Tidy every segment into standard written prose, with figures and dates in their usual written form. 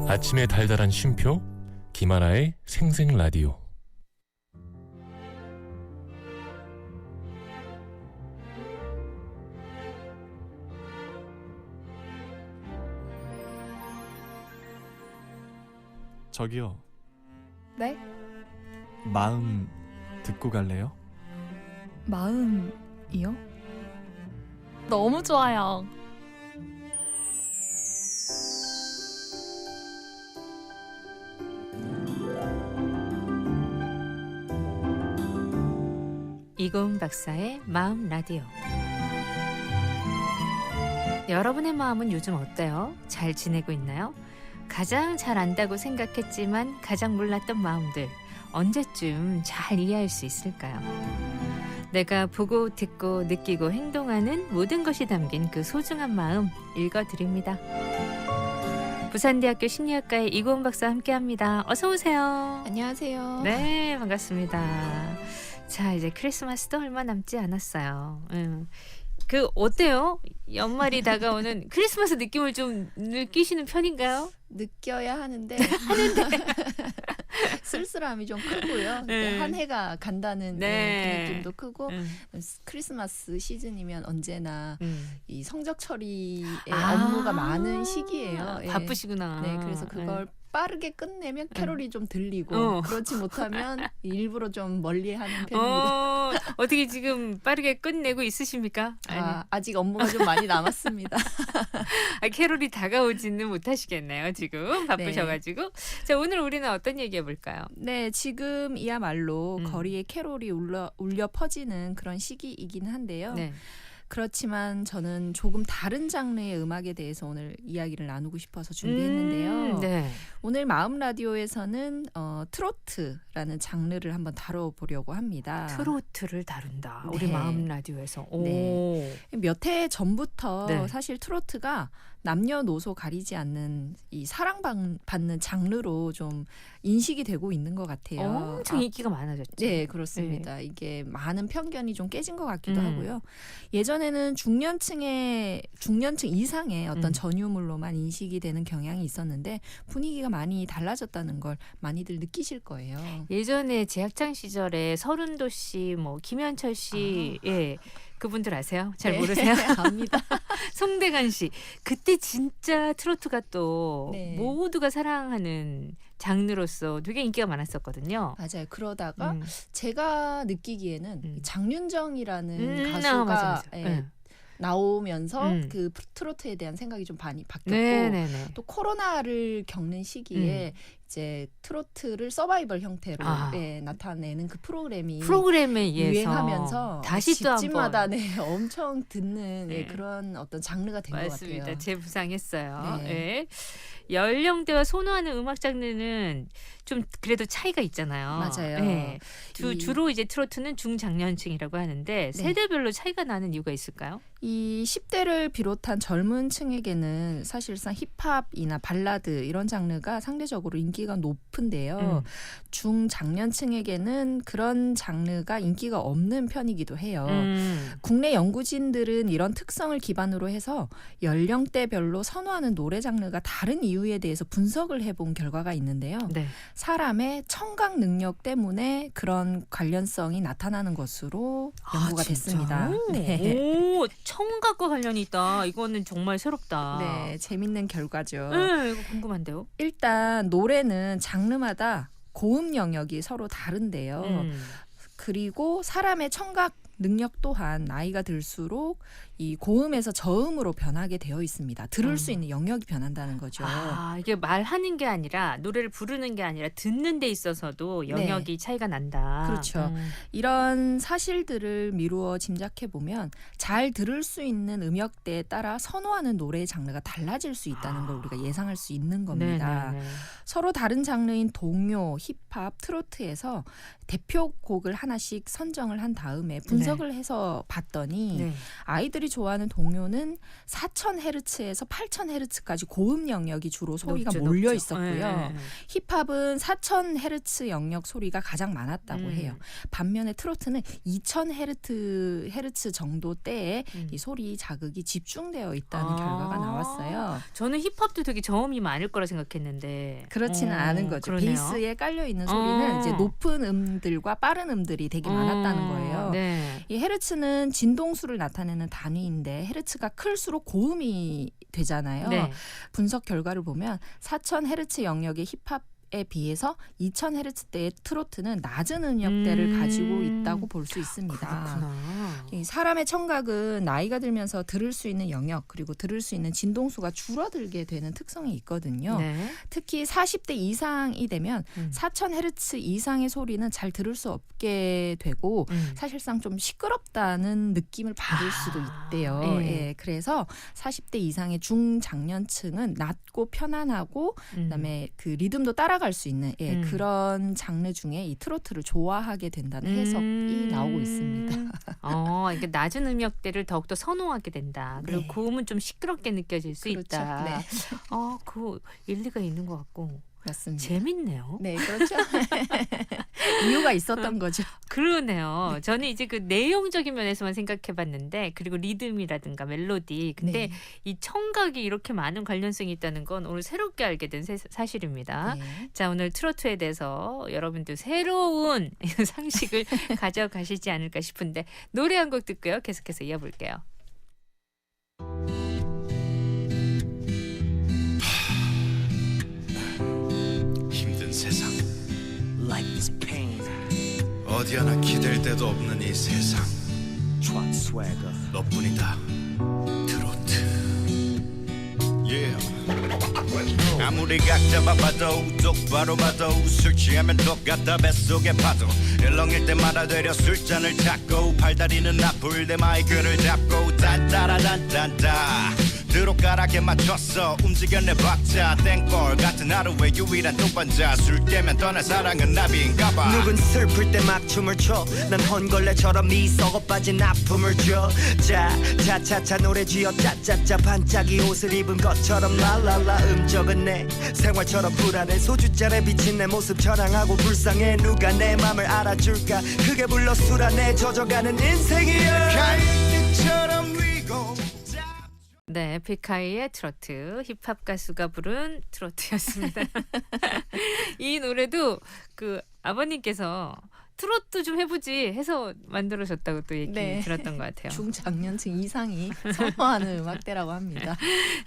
아침의 달달한 쉼표 김하나의 생생라디오. 저기요, 네? 마음 듣고 갈래요? 마음이요? 너무 좋아요. 이고은 박사의 마음 라디오. 여러분의 마음은 요즘 어때요? 잘 지내고 있나요? 가장 잘 안다고 생각했지만 가장 몰랐던 마음들 언제쯤 잘 이해할 수 있을까요? 내가 보고 듣고 느끼고 행동하는 모든 것이 담긴 그 소중한 마음 읽어드립니다. 부산대학교 심리학과의 이고은 박사와 함께합니다. 어서 오세요. 안녕하세요. 네, 반갑습니다. 자, 이제 크리스마스도 얼마 남지 않았어요. 그 어때요? 연말이 다가오는 크리스마스 느낌을 좀 느끼시는 편인가요? 느껴야 하는데 쓸쓸함이 좀 크고요. 네. 한 해가 간다는 네. 그 느낌도 크고 크리스마스 시즌이면 언제나 이 성적 처리의 업무가 많은 시기예요. 예. 바쁘시구나. 네, 그래서 그걸 빠르게 끝내면 캐롤이 좀 들리고 그렇지 못하면 일부러 좀 멀리하는 편입니다. 어떻게 지금 빠르게 끝내고 있으십니까? 아직 업무가 좀 많이 남았습니다. 캐롤이 다가오지는 못하시겠네요. 지금 바쁘셔가지고. 네. 자, 오늘 우리는 어떤 얘기 해볼까요? 네, 지금이야말로 거리에 캐롤이 울려 퍼지는 그런 시기이긴 한데요. 네. 그렇지만 저는 조금 다른 장르의 음악에 대해서 오늘 이야기를 나누고 싶어서 준비했는데요. 네. 오늘 마음 라디오에서는 트로트라는 장르를 한번 다뤄보려고 합니다. 트로트를 다룬다. 네. 우리 마음 라디오에서. 네. 몇 해 전부터 네. 사실 트로트가 남녀노소 가리지 않는 이 사랑받는 장르로 좀 인식이 되고 있는 것 같아요. 엄청 인기가 많아졌죠. 네, 그렇습니다. 네. 이게 많은 편견이 좀 깨진 것 같기도 하고요. 예전에는 중년층 이상의 어떤 전유물로만 인식이 되는 경향이 있었는데 분위기가 많이 달라졌다는 걸 많이들 느끼실 거예요. 예전에 제 학창 시절에 서른도 씨, 뭐 김현철 씨, 예. 그분들 아세요? 잘 네. 모르세요? 압니다. 송대관 씨. 그때 진짜 트로트가 또 네. 모두가 사랑하는 장르로서 되게 인기가 많았었거든요. 맞아요. 그러다가 제가 느끼기에는 장윤정이라는 맞아. 가수가 네. 나오면서 그 트로트에 대한 생각이 좀 많이 바뀌었고 네네네. 또 코로나를 겪는 시기에 이제 트로트를 서바이벌 형태로 나타내는 그 프로그램에 의해서 유행하면서 다시 또 집집마다 한번 엄청 듣는 그런 어떤 장르가 된 것 같아요. 맞습니다. 재부상했어요. 네. 네. 연령대와 선호하는 음악 장르는 좀 그래도 차이가 있잖아요. 맞아요. 네. 주로 이제 트로트는 중장년층이라고 하는데 세대별로 차이가 나는 이유가 있을까요? 이 10대를 비롯한 젊은 층에게는 사실상 힙합이나 발라드 이런 장르가 상대적으로 인기가 높은데요. 중장년층에게는 그런 장르가 인기가 없는 편이기도 해요. 국내 연구진들은 이런 특성을 기반으로 해서 연령대별로 선호하는 노래 장르가 다른 이유에 대해서 분석을 해본 결과가 있는데요. 네. 사람의 청각 능력 때문에 그런 관련성이 나타나는 것으로 연구가 됐습니다. 네. 오, 청각과 관련이 있다. 이거는 정말 새롭다. 네, 재밌는 결과죠. 네, 이거 궁금한데요. 일단 노래는 장르마다 고음 영역이 서로 다른데요. 그리고 사람의 청각 능력 또한 나이가 들수록 이 고음에서 저음으로 변하게 되어 있습니다. 들을 수 있는 영역이 변한다는 거죠. 이게 말하는 게 아니라 노래를 부르는 게 아니라 듣는 데 있어서도 영역이 차이가 난다. 그렇죠. 이런 사실들을 미루어 짐작해 보면 잘 들을 수 있는 음역대에 따라 선호하는 노래의 장르가 달라질 수 있다는 걸 우리가 예상할 수 있는 겁니다. 네네네. 서로 다른 장르인 동요, 힙합, 트로트에서 대표곡을 하나씩 선정을 한 다음에 분석 분석을 해서 봤더니 네. 아이들이 좋아하는 동요는 4000헤르츠에서 8000헤르츠까지 고음 영역이 주로 소리가 높죠, 몰려 높죠. 있었고요. 네. 힙합은 4000헤르츠 영역 소리가 가장 많았다고 해요. 반면에 트로트는 2000헤르츠 정도 때에 이 소리 자극이 집중되어 있다는 결과가 나왔어요. 저는 힙합도 되게 저음이 많을 거라 생각했는데 그렇지는 않은 거죠. 그러네요. 베이스에 깔려 있는 소리는 이제 높은 음들과 빠른 음들이 되게 많았다는 거예요. 네. 이 헤르츠는 진동수를 나타내는 단위인데 헤르츠가 클수록 고음이 되잖아요. 네. 분석 결과를 보면 4000헤르츠 영역의 힙합에 비해서 2000헤르츠대의 트로트는 낮은 음역대를 가지고 있다고 볼 수 있습니다. 그렇구나. 이 사람의 청각은 나이가 들면서 들을 수 있는 영역 그리고 들을 수 있는 진동수가 줄어들게 되는 특성이 있거든요. 네. 특히 40대 이상이 되면 4000헤르츠 이상의 소리는 잘 들을 수 없게 되고 사실상 좀 시끄럽다는 느낌을 받을 수도 있대요. 예. 예, 그래서 40대 이상의 중장년층은 낮고 편안하고 그다음에 그 리듬도 따라갈 수 있는 그런 장르 중에 이 트로트를 좋아하게 된다는 해석이 나오고 있습니다. 이게 낮은 음역대를 더욱더 선호하게 된다. 그리고 네. 고음은 좀 시끄럽게 느껴질 수 그렇죠. 있다. 네. 그 일리가 있는 것 같고 맞습니다. 재밌네요. 네, 그렇죠. 이유가 있었던 거죠. 그러네요. 저는 이제 그 내용적인 면에서만 생각해봤는데 그리고 리듬이라든가 멜로디. 근데 네. 이 청각이 이렇게 많은 관련성이 있다는 건 오늘 새롭게 알게 된 사실입니다. 네. 자, 오늘 트로트에 대해서 여러분들 새로운 상식을 가져가시지 않을까 싶은데 노래 한 곡 듣고요. 계속해서 이어볼게요. 힘든 세상 Life is pain. 어디 하나 기댈 데도 없는 이 세상 Trot swagger. 너뿐이다 트로트 yeah. 아무리 각 잡아봐도 똑바로 봐도 술 취하면 똑같다 뱃속의 파도 일렁일 때마다 되려 술잔을 찾고 팔다리는 아플 때 마이크를 잡고 딴따라단딴따 드롭가락에 맞췄어 움직여내 박자 땡벌 같은 하루의 유일한 동반자 술 깨면 떠날 사랑은 나비인가봐 누군 슬플 때 막 춤을 춰 난 헌걸레처럼 네 썩어 빠진 아픔을 줘 차차차차 노래 지어 짜짜짜 반짝이 옷을 입은 것처럼 랄랄라 음적은 내 생활처럼 불안해 소주잔에 비친 내 모습 저랑하고 불쌍해 누가 내 맘을 알아줄까 그게 불러 술 안에 젖어가는 인생이야 가인처럼 위고 네, 에픽하이의 트로트, 힙합 가수가 부른 트로트였습니다. 이 노래도 그 아버님께서 트로트 좀 해보지 해서 만들어졌다고 또 얘기 네. 들었던 것 같아요. 중장년층 이상이 선호하는 음악대라고 합니다.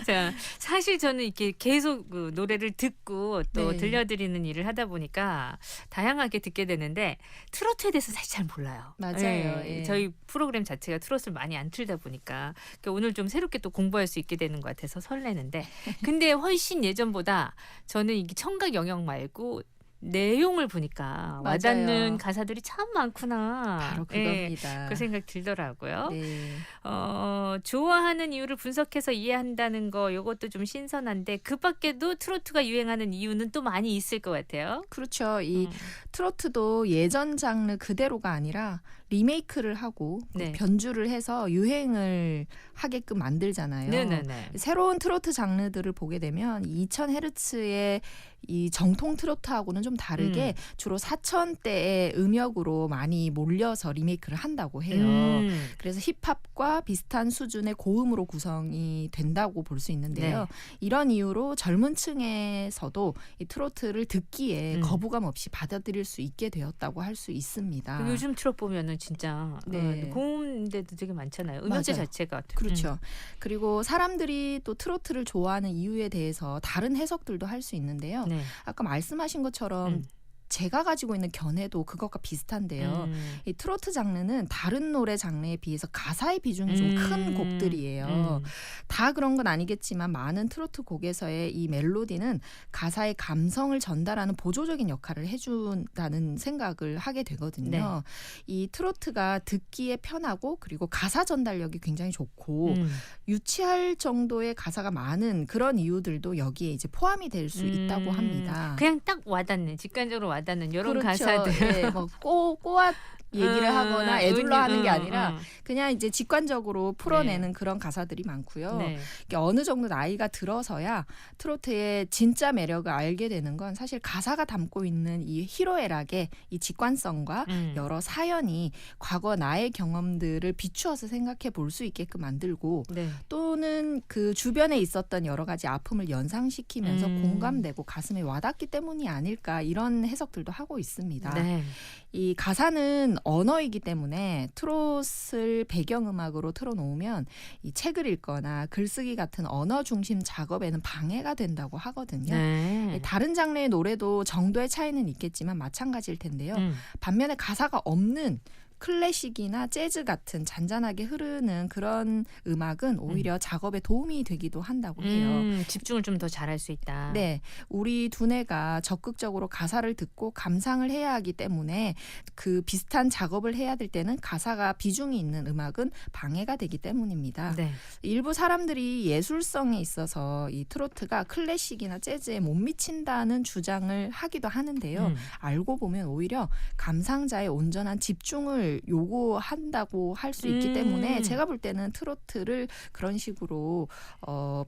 자, 사실 저는 이렇게 계속 그 노래를 듣고 또 네. 들려드리는 일을 하다 보니까 다양하게 듣게 되는데 트로트에 대해서 사실 잘 몰라요. 맞아요. 예. 저희 프로그램 자체가 트로트를 많이 안 틀다 보니까 오늘 좀 새롭게 또 공부할 수 있게 되는 것 같아서 설레는데 근데 훨씬 예전보다 저는 이게 청각 영역 말고 내용을 보니까 맞아요. 와닿는 가사들이 참 많구나. 바로 그겁니다. 그 생각 들더라고요. 네. 좋아하는 이유를 분석해서 이해한다는 거 이것도 좀 신선한데 그 밖에도 트로트가 유행하는 이유는 또 많이 있을 것 같아요. 그렇죠. 이 트로트도 예전 장르 그대로가 아니라 리메이크를 하고 네. 변주를 해서 유행을 하게끔 만들잖아요. 네네네. 새로운 트로트 장르들을 보게 되면 2000헤르츠의 이 정통 트로트하고는 좀 다르게 주로 4000대의 음역으로 많이 몰려서 리메이크를 한다고 해요. 그래서 힙합과 비슷한 수준의 고음으로 구성이 된다고 볼 수 있는데요. 네. 이런 이유로 젊은 층에서도 이 트로트를 듣기에 거부감 없이 받아들일 수 있게 되었다고 할 수 있습니다. 요즘 트롯 보면은 진짜 네. 고음대도 되게 많잖아요. 음역대 맞아요. 자체가. 그렇죠. 그리고 사람들이 또 트로트를 좋아하는 이유에 대해서 다른 해석들도 할 수 있는데요. 네. 아까 말씀하신 것처럼 제가 가지고 있는 견해도 그것과 비슷한데요. 이 트로트 장르는 다른 노래 장르에 비해서 가사의 비중이 좀 큰 곡들이에요. 다 그런 건 아니겠지만 많은 트로트 곡에서의 이 멜로디는 가사의 감성을 전달하는 보조적인 역할을 해준다는 생각을 하게 되거든요. 네. 이 트로트가 듣기에 편하고 그리고 가사 전달력이 굉장히 좋고 유치할 정도의 가사가 많은 그런 이유들도 여기에 이제 포함이 될 수 있다고 합니다. 그냥 딱 와닿는 직관적으로 와닿는 이런 그렇죠. 가사들. 예, 뭐 꼬아 얘기를 하거나 애둘러 하는 게 아니라 음. 그냥 이제 직관적으로 풀어내는 그런 가사들이 많고요. 네. 이게 어느 정도 나이가 들어서야 트로트의 진짜 매력을 알게 되는 건 사실 가사가 담고 있는 이 희로애락의 이 직관성과 여러 사연이 과거 나의 경험들을 비추어서 생각해 볼 수 있게끔 만들고 네. 또는 그 주변에 있었던 여러 가지 아픔을 연상시키면서 음. 공감되고 가슴에 와닿기 때문이 아닐까 이런 해석들도 하고 있습니다. 네. 이 가사는 언어이기 때문에 트롯을 배경음악으로 틀어놓으면 이 책을 읽거나 글쓰기 같은 언어 중심 작업에는 방해가 된다고 하거든요. 네. 다른 장르의 노래도 정도의 차이는 있겠지만 마찬가지일 텐데요. 반면에 가사가 없는 클래식이나 재즈 같은 잔잔하게 흐르는 그런 음악은 오히려 작업에 도움이 되기도 한다고 해요. 집중을 좀 더 잘할 수 있다. 네, 우리 두뇌가 적극적으로 가사를 듣고 감상을 해야 하기 때문에 그 비슷한 작업을 해야 될 때는 가사가 비중이 있는 음악은 방해가 되기 때문입니다. 네. 일부 사람들이 예술성에 있어서 이 트로트가 클래식이나 재즈에 못 미친다는 주장을 하기도 하는데요. 알고 보면 오히려 감상자의 온전한 집중을 요구한다고 할 수 있기 때문에 제가 볼 때는 트로트를 그런 식으로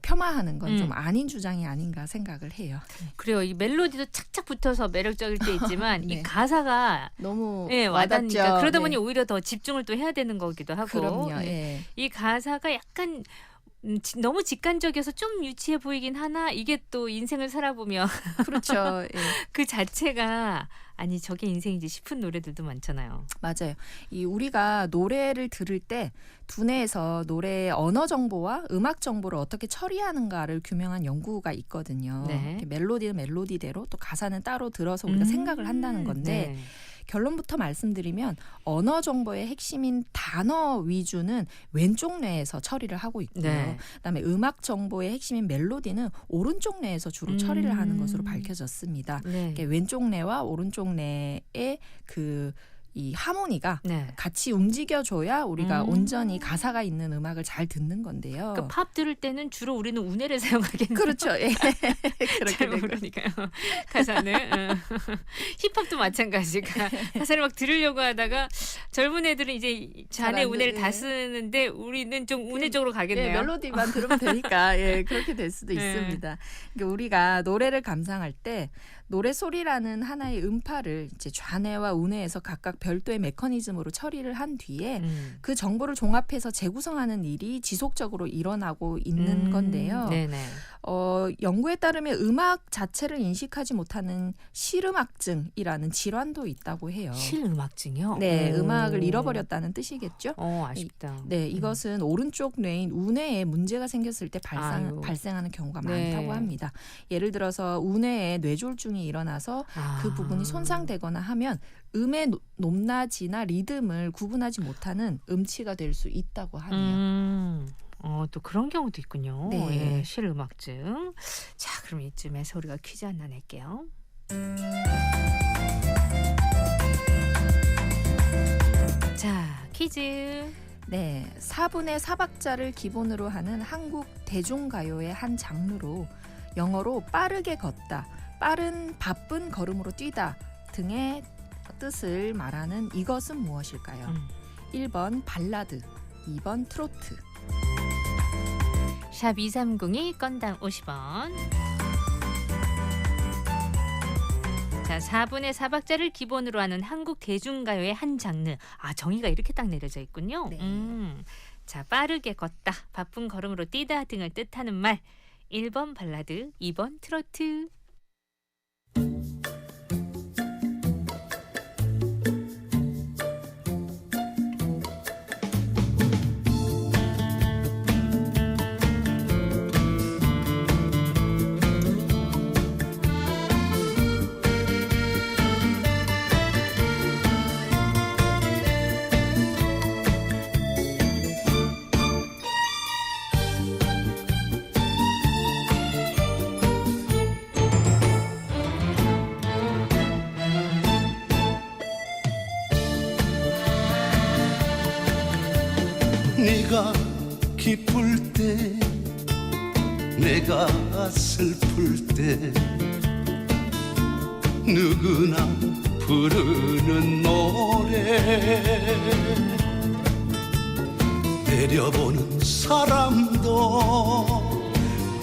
폄하하는 건 좀 아닌 주장이 아닌가 생각을 해요. 그래요. 이 멜로디도 착착 붙어서 매력적일 때 있지만 네. 이 가사가 너무 와닿으니까 와닿죠. 그러다 보니 네. 오히려 더 집중을 또 해야 되는 거기도 하고. 그럼요. 네. 예. 이 가사가 약간 너무 직관적이어서 좀 유치해 보이긴 하나 이게 또 인생을 살아보면 그렇죠. 예. 그 자체가 아니 저게 인생이지 싶은 노래들도 많잖아요. 맞아요. 이 우리가 노래를 들을 때 두뇌에서 노래의 언어 정보와 음악 정보를 어떻게 처리하는가를 규명한 연구가 있거든요. 네. 이렇게 멜로디는 멜로디대로 또 가사는 따로 들어서 우리가 생각을 한다는 건데 네. 결론부터 말씀드리면 언어 정보의 핵심인 단어 위주는 왼쪽 뇌에서 처리를 하고 있고요. 네. 그다음에 음악 정보의 핵심인 멜로디는 오른쪽 뇌에서 주로 처리를 하는 것으로 밝혀졌습니다. 네. 이게 왼쪽 뇌와 오른쪽 뇌의 이 하모니가 네. 같이 움직여줘야 우리가 온전히 가사가 있는 음악을 잘 듣는 건데요. 그러니까 팝 들을 때는 주로 우리는 우뇌를 사용하겠네요. 그렇죠. 예. 그렇게 잘 되고. 모르니까요. 가사는 힙합도 마찬가지가 가사를 막 들으려고 하다가 젊은 애들은 이제 잔의 잘 안 우뇌를 들- 다 예. 쓰는데 우리는 좀 우뇌 쪽으로 예, 가겠네요. 멜로디만 들으면 되니까 예, 그렇게 될 수도 네. 있습니다. 그러니까 우리가 노래를 감상할 때 노래 소리라는 하나의 음파를 이제 좌뇌와 우뇌에서 각각 별도의 메커니즘으로 처리를 한 뒤에 그 정보를 종합해서 재구성하는 일이 지속적으로 일어나고 있는 건데요. 네네. 연구에 따르면 음악 자체를 인식하지 못하는 실음악증이라는 질환도 있다고 해요. 실음악증이요? 네, 오. 음악을 잃어버렸다는 뜻이겠죠. 아쉽다. 네, 이것은 오른쪽 뇌인 우뇌에 문제가 생겼을 때 아유. 발생하는 경우가 네. 많다고 합니다. 예를 들어서 우뇌에 뇌졸중이 일어나서 그 부분이 손상되거나 하면 음의 높낮이나 리듬을 구분하지 못하는 음치가 될 수 있다고 하네요. 또 그런 경우도 있군요. 네. 예, 실음악증. 자, 그럼 이쯤에서 우리가 퀴즈 하나 낼게요. 자, 퀴즈. 네, 4분의 4박자를 기본으로 하는 한국 대중가요의 한 장르로 영어로 빠르게 걷다, 바쁜 걸음으로 뛰다 등의 뜻을 말하는 이것은 무엇일까요? 1번 발라드, 2번 트로트. 샵 2302 건당 50원. 자, 4분의 4박자를 기본으로 하는 한국 대중가요의 한 장르. 정의가 이렇게 딱 내려져 있군요. 네. 자, 빠르게 걷다, 바쁜 걸음으로 뛰다 등을 뜻하는 말. 1번 발라드, 2번 트로트. 네가 기쁠 때 내가 슬플 때 누구나 부르는 노래 내려보는 사람도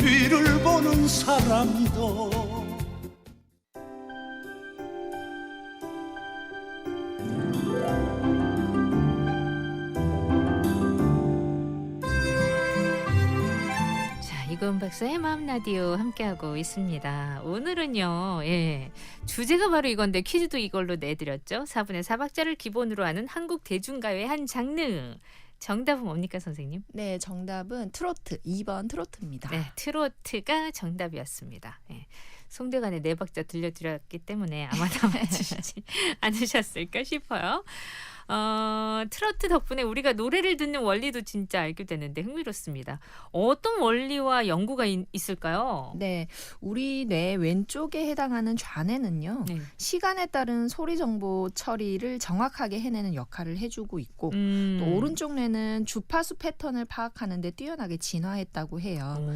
위를 보는 사람도 자, 이건 박사의 마음 라디오 함께하고 있습니다. 오늘은요, 주제가 바로 이건데 퀴즈도 이걸로 내드렸죠. 4분의 4박자를 기본으로 하는 한국 대중가요의 한 장르. 정답은 뭡니까, 선생님? 네, 정답은 트로트. 2번 트로트입니다. 네, 트로트가 정답이었습니다. 송대관의 네 박자 들려드렸기 때문에 아마 다 맞추시지 않으셨을까 싶어요. 트로트 덕분에 우리가 노래를 듣는 원리도 진짜 알게 되는데 흥미롭습니다. 어떤 원리와 연구가 있을까요? 네, 우리 뇌 왼쪽에 해당하는 좌뇌는요. 네. 시간에 따른 소리 정보 처리를 정확하게 해내는 역할을 해주고 있고 또 오른쪽 뇌는 주파수 패턴을 파악하는 데 뛰어나게 진화했다고 해요.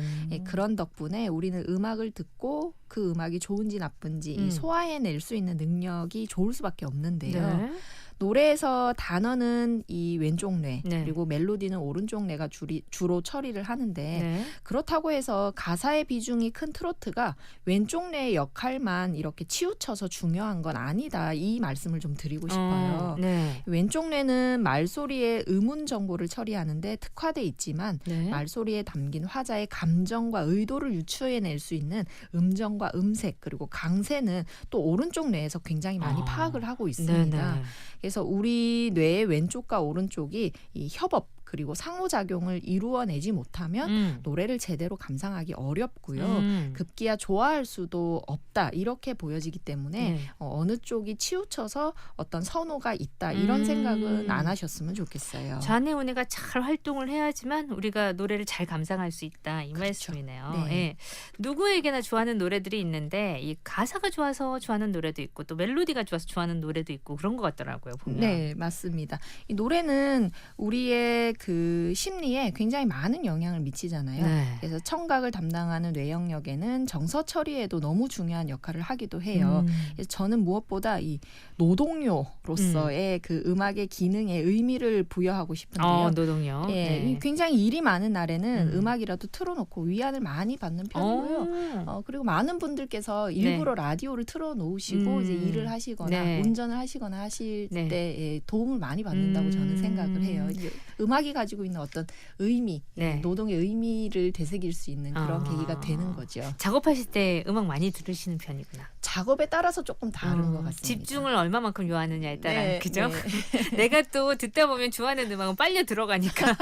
그런 덕분에 우리는 음악을 듣고 그 음악이 좋은지 나쁜지 이 소화해낼 수 있는 능력이 좋을 수밖에 없는데요. 네. 노래에서 단어는 이 왼쪽 뇌 네. 그리고 멜로디는 오른쪽 뇌가 주로 처리를 하는데 네. 그렇다고 해서 가사의 비중이 큰 트로트가 왼쪽 뇌의 역할만 이렇게 치우쳐서 중요한 건 아니다. 이 말씀을 좀 드리고 싶어요. 네. 왼쪽 뇌는 말소리의 음운 정보를 처리하는데 특화돼 있지만 네. 말소리에 담긴 화자의 감정과 의도를 유추해낼 수 있는 음정과 음색 그리고 강세는 또 오른쪽 뇌에서 굉장히 많이 파악을 하고 있습니다. 네네. 그래서 우리 뇌의 왼쪽과 오른쪽이 이 협업 그리고 상호작용을 이루어내지 못하면 노래를 제대로 감상하기 어렵고요. 급기야 좋아할 수도 없다 이렇게 보여지기 때문에 네. 어느 쪽이 치우쳐서 어떤 선호가 있다 이런 생각은 안 하셨으면 좋겠어요. 좌뇌 우뇌가 잘 활동을 해야지만 우리가 노래를 잘 감상할 수 있다 이 그렇죠. 말씀이네요. 네. 예. 누구에게나 좋아하는 노래들이 있는데 이 가사가 좋아서 좋아하는 노래도 있고 또 멜로디가 좋아서 좋아하는 노래도 있고 그런 것 같더라고요. 보면. 네, 맞습니다. 이 노래는 우리의 그 심리에 굉장히 많은 영향을 미치잖아요. 네. 그래서 청각을 담당하는 뇌 영역에는 정서 처리에도 너무 중요한 역할을 하기도 해요. 그래서 저는 무엇보다 이 노동요로서의 그 음악의 기능에 의미를 부여하고 싶은데요. 노동요. 예, 네. 굉장히 일이 많은 날에는 음악이라도 틀어놓고 위안을 많이 받는 편이고요. 그리고 많은 분들께서 일부러 라디오를 틀어놓으시고 이제 일을 하시거나 네. 운전을 하시거나 하실 네. 때 예, 도움을 많이 받는다고 저는 생각을 해요. 이제 음악이 가지고 있는 어떤 의미, 네. 노동의 의미를 되새길 수 있는 그런 계기가 되는 거죠. 작업하실 때 음악 많이 들으시는 편이구나. 작업에 따라서 조금 다른 것 같습니다. 집중을 얼마만큼 요하느냐에 따라 네, 그죠? 네. 내가 또 듣다 보면 좋아하는 음악은 빨려 들어가니까.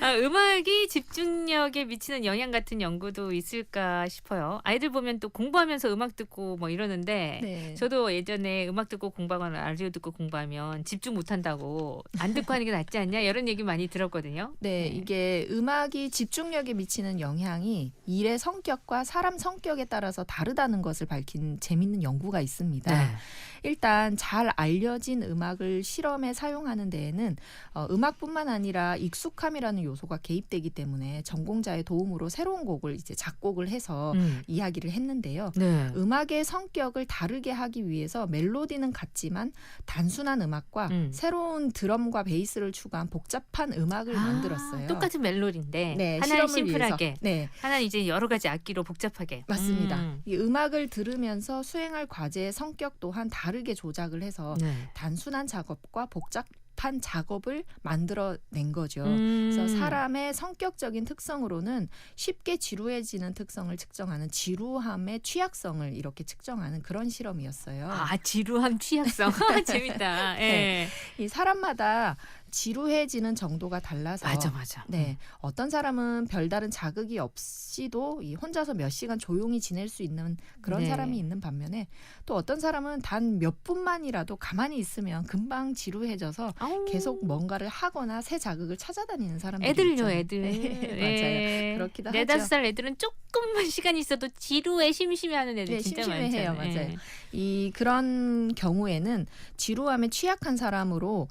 음악이 집중력에 미치는 영향 같은 연구도 있을까 싶어요. 아이들 보면 또 공부하면서 음악 듣고 뭐 이러는데 네. 저도 예전에 음악 듣고 공부하거나 라디오 듣고 공부하면 집중 못한다고 안 듣고 하는 게 낫지 않냐 이런 얘기 많이 들었거든요. 네, 이게 음악이 집중력에 미치는 영향이 일의 성격과 사람 성격에 따라서 다르다는 것을 밝힌 재밌는 연구가 있습니다. 네. 일단 잘 알려진 음악을 실험에 사용하는 데에는 음악뿐만 아니라 익숙함이라는 요소가 개입되기 때문에 전공자의 도움으로 새로운 곡을 이제 작곡을 해서 이야기를 했는데요. 네. 음악의 성격을 다르게 하기 위해서 멜로디는 같지만 단순한 음악과 새로운 드럼과 베이스를 추가한 복잡한 음악을 만들었어요. 똑같은 멜로디인데 네, 하나는 실험을 심플하게, 위해서. 네. 하나는 이제 여러 가지 악기로 복잡하게. 맞습니다. 이 음악을 들으면서 수행할 과제의 성격 또한 다르게 조작을 해서 네. 단순한 작업과 복잡한 작업을 만들어낸 거죠. 그래서 사람의 성격적인 특성으로는 쉽게 지루해지는 특성을 측정하는 지루함의 취약성을 이렇게 측정하는 그런 실험이었어요. 지루함 취약성. 재밌다. 예. 네. 이 사람마다 지루해지는 정도가 달라서 맞아. 네, 어떤 사람은 별다른 자극이 없이도 이 혼자서 몇 시간 조용히 지낼 수 있는 그런 네. 사람이 있는 반면에 또 어떤 사람은 단 몇 분만이라도 가만히 있으면 금방 지루해져서 계속 뭔가를 하거나 새 자극을 찾아다니는 사람들이 애들요, 있잖아요. 애들. 네, 맞아요. 그렇기도 하죠. 4-5살 애들은 조금만 시간이 있어도 지루해 심심해하는 애들 네, 진짜 심심해해요. 많잖아요. 맞아요. 그런 경우에는 지루함에 취약한 사람으로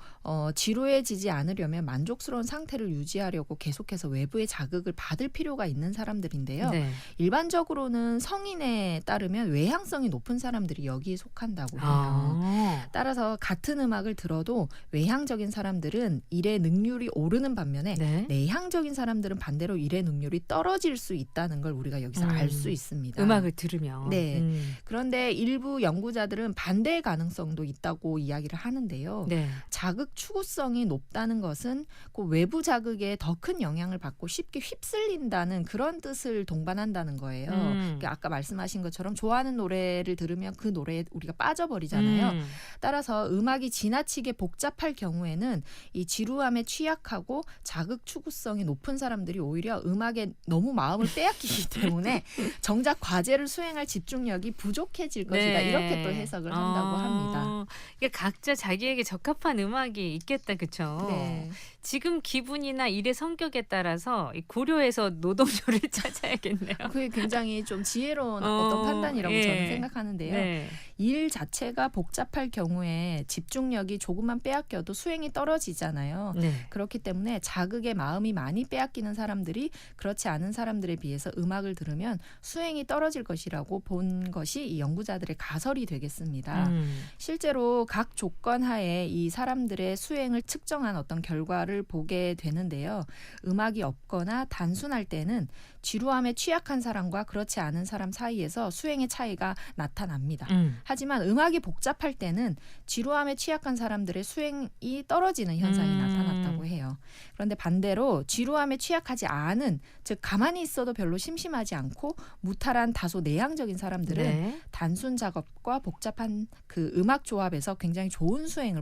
지루해지지 않으려면 만족스러운 상태를 유지하려고 계속해서 외부의 자극을 받을 필요가 있는 사람들인데요. 네. 일반적으로는 성인에 따르면 외향성이 높은 사람들이 여기에 속한다고 해요. 아. 따라서 같은 음악을 들어도 외향적인 사람들은 일의 능률이 오르는 반면에 네. 내향적인 사람들은 반대로 일의 능률이 떨어질 수 있다는 걸 우리가 여기서 알 수 있습니다. 음악을 들으면. 네. 그런데 일부 연구자들은 반대의 가능성도 있다고 이야기를 하는데요. 네. 자극 추구성이 높다는 것은 그 외부 자극에 더 큰 영향을 받고 쉽게 휩쓸린다는 그런 뜻을 동반한다는 거예요. 그러니까 아까 말씀하신 것처럼 좋아하는 노래를 들으면 그 노래에 우리가 빠져버리잖아요. 따라서 음악이 지나치게 복잡할 경우에는 이 지루함에 취약하고 자극 추구성이 높은 사람들이 오히려 음악에 너무 마음을 빼앗기기 때문에 정작 과제를 수행할 집중력이 부족해질 것이다. 네. 이렇게 또 해석을 한다고 합니다. 이게 각자 자기에게 적합한 음악이 있겠다, 그렇죠? 네. 지금 기분이나 일의 성격에 따라서 고려해서 노동요를 찾아야겠네요. 그게 굉장히 좀 지혜로운 어떤 판단이라고 예. 저는 생각하는데요. 네. 일 자체가 복잡할 경우에 집중력이 조금만 빼앗겨도 수행이 떨어지잖아요. 네. 그렇기 때문에 자극에 마음이 많이 빼앗기는 사람들이 그렇지 않은 사람들에 비해서 음악을 들으면 수행이 떨어질 것이라고 본 것이 이 연구자들의 가설이 되겠습니다. 실제로 각 조건 하에 이 사람들의 수행을 측정한 어떤 결과를 보게 되는데요. 음악이 없거나 단순할 때는 지루함에 취약한 사람과 그렇지 않은 사람 사이에서 수행의 차이가 나타납니다. 하지만 음악이 복잡할 때는 지루함에 취약한 사람들의 수행이 떨어지는 현상이 나타났다고 해요. 그런데 반대로 지루함에 취약하지 않은, 즉 가만히 있어도 별로 심심하지 않고 무탈한 다소 내향적인 사람들은 네. 단순 작업과 복잡한 그 음악 조합에서 굉장히 좋은 수행을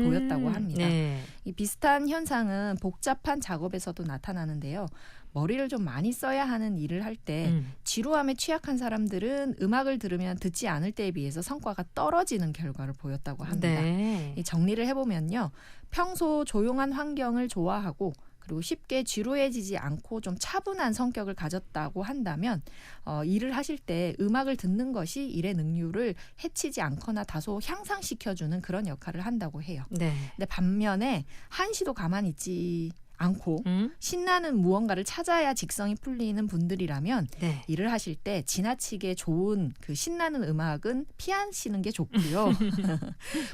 보였다고 합니다. 네. 이 비슷한 현상은 복잡한 작업에서도 나타나는데요. 머리를 좀 많이 써야 하는 일을 할 때 지루함에 취약한 사람들은 음악을 들으면 듣지 않을 때에 비해서 성과가 떨어지는 결과를 보였다고 합니다. 네. 이 정리를 해보면요. 평소 조용한 환경을 좋아하고 그리고 쉽게 지루해지지 않고 좀 차분한 성격을 가졌다고 한다면 일을 하실 때 음악을 듣는 것이 일의 능률을 해치지 않거나 다소 향상시켜주는 그런 역할을 한다고 해요. 네. 근데 반면에 한시도 가만히 있지 않고 신나는 무언가를 찾아야 직성이 풀리는 분들이라면 네. 일을 하실 때 지나치게 좋은 그 신나는 음악은 피하시는 게 좋고요.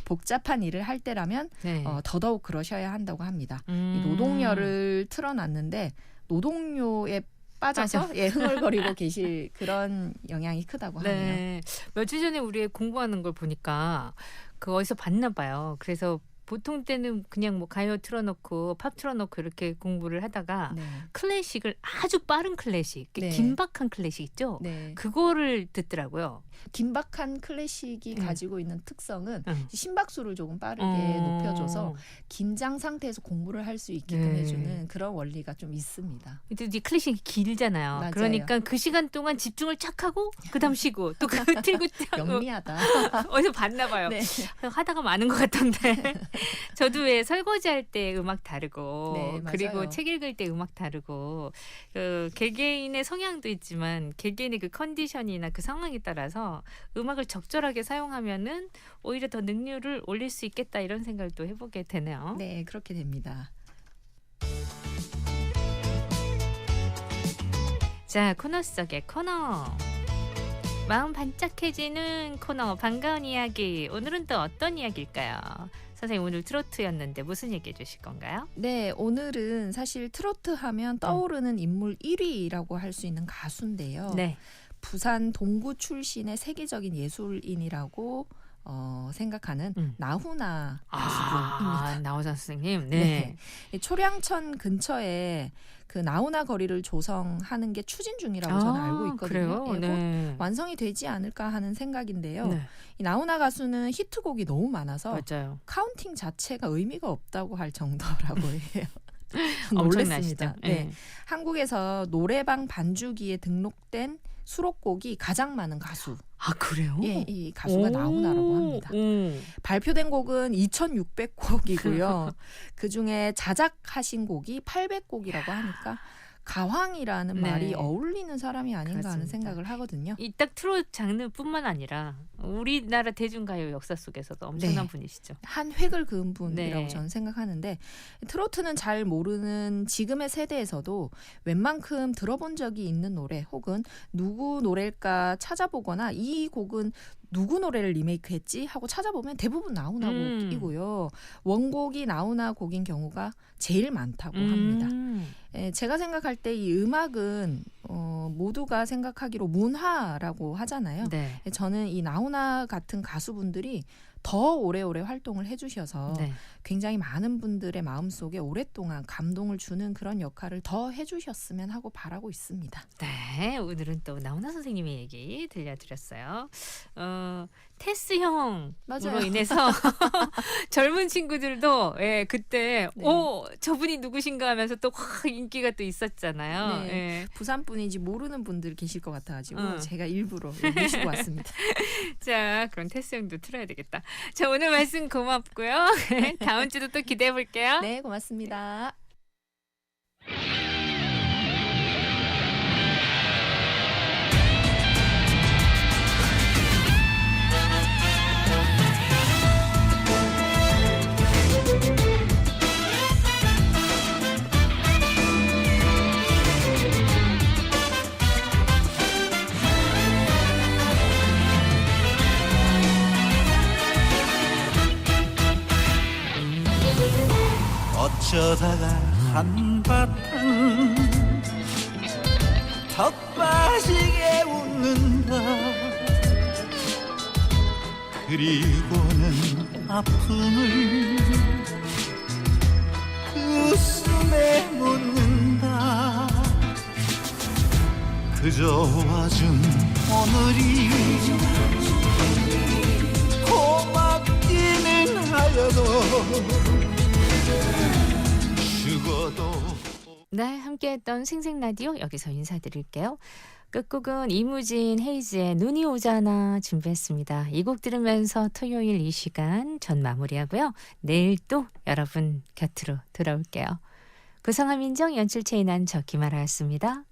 복잡한 일을 할 때라면 네. 더더욱 그러셔야 한다고 합니다. 이 음. 노동요를 틀어놨는데 노동요에 빠져서 흥얼거리고 계실 그런 영향이 크다고 하네요. 네. 며칠 전에 우리 공부하는 걸 보니까 그 어디서 봤나 봐요. 그래서 보통 때는 그냥 뭐 가요 틀어놓고 팝 틀어놓고 이렇게 공부를 하다가 네. 클래식을 아주 빠른 클래식, 네. 긴박한 클래식 있죠? 네. 그거를 듣더라고요. 긴박한 클래식이 가지고 있는 특성은 심박수를 조금 빠르게 어. 높여줘서 긴장 상태에서 공부를 할 수 있게끔 네. 해주는 그런 원리가 좀 있습니다. 근데 이 클래식이 길잖아요. 맞아요. 그러니까 그 시간 동안 집중을 착 하고 그다음 쉬고 또 그 틀고 하고 영리하다. 어디서 봤나 봐요. 네. 하다가 많은 것 같던데. 저도 왜 설거지할 때 음악 다르고 네, 맞아요. 그리고 책 읽을 때 음악 다르고 개개인의 성향도 있지만 개개인의 그 컨디션이나 그 상황에 따라서 음악을 적절하게 사용하면은 오히려 더 능률을 올릴 수 있겠다 이런 생각을 또 해보게 되네요. 네, 그렇게 됩니다. 자, 코너 속의 코너. 마음 반짝해지는 코너 반가운 이야기. 오늘은 또 어떤 이야기일까요? 선생님 오늘 트로트였는데 무슨 얘기해 주실 건가요? 네, 오늘은 사실 트로트 하면 떠오르는 인물 1위라고 할 수 있는 가수인데요. 네. 부산 동구 출신의 세계적인 예술인이라고 생각하는 나훈아 가수입니다. 나훈아 선생님. 네. 네. 이 초량천 근처에 그 나훈아 거리를 조성하는 게 추진 중이라고 저는 알고 있거든요. 그래요? 예, 곧 네. 완성이 되지 않을까 하는 생각인데요. 네. 이 나훈아 가수는 히트곡이 너무 많아서 맞아요. 카운팅 자체가 의미가 없다고 할 정도라고 해요. 엄청나시죠? 놀랐습니다. 네. 한국에서 노래방 반주기에 등록된 수록곡이 가장 많은 가수. 아, 그래요? 예, 이 가수가 나훈아라고 합니다. 발표된 곡은 2,600곡이고요. 그중에 자작하신 곡이 800곡이라고 하니까 가왕이라는 네. 말이 어울리는 사람이 아닌가 하는 그렇습니다. 생각을 하거든요. 이 딱 트롯 장르뿐만 아니라 우리나라 대중가요 역사 속에서도 엄청난 네. 분이시죠. 한 획을 그은 분이라고 네. 저는 생각하는데 트로트는 잘 모르는 지금의 세대에서도 웬만큼 들어본 적이 있는 노래 혹은 누구 노래일까 찾아보거나 이 곡은 누구 노래를 리메이크했지 하고 찾아보면 대부분 나훈아 곡이고요. 원곡이 나훈아 곡인 경우가 제일 많다고 합니다. 제가 생각할 때 이 음악은 모두가 생각하기로 문화라고 하잖아요. 네. 저는 이 나훈아 같은 가수분들이 더 오래오래 활동을 해주셔서 네. 굉장히 많은 분들의 마음속에 오랫동안 감동을 주는 그런 역할을 더 해주셨으면 하고 바라고 있습니다. 네, 오늘은 또 나훈아 선생님의 얘기 들려드렸어요. 테스 형으로 맞아요. 인해서 젊은 친구들도 예, 그때 네. 저분이 누구신가 하면서 또 확 인기가 또 있었잖아요. 네. 예. 부산 분인지 모르는 분들 계실 것 같아가지고 응. 제가 일부러 모시고 왔습니다. 자, 그럼 테스 형도 틀어야 되겠다. 자, 오늘 말씀 고맙고요. 다음 주도 또 기대해 볼게요. 네, 고맙습니다. 어쩌다가 한바탕 턱 빠지게 웃는다. 그리고는 아픔을 그 웃음에 묻는다. 그저 와준 오늘이 고맙기는 하여도 죽어도. 네, 함께했던 생생라디오 여기서 인사드릴게요. 끝곡은 이무진 헤이즈의 눈이 오잖아 준비했습니다. 이 곡 들으면서 토요일 이 시간 전 마무리하고요. 내일 또 여러분 곁으로 돌아올게요. 구성함 인정 연출 체인한 저 김아라였습니다.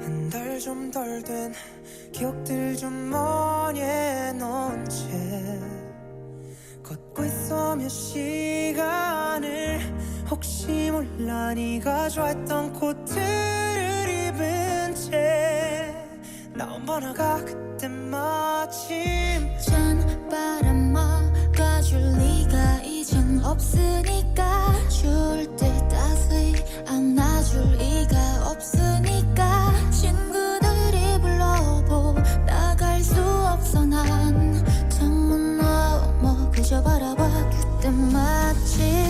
한 달 좀 덜 된 기억들 좀 머리에 넣은 채 걷고 있어 몇 시간을 혹시 몰라 네가 좋아했던 코트를 입은 채 나온 번호가 그때 마침 찬바람 막아줄 리가 이젠 없으니까 추울 때 따스히 안아줄 리가 없으니까 친구들이 불러보 나갈 수 없어 난 창문 너머 그저 바라봐 그때 마침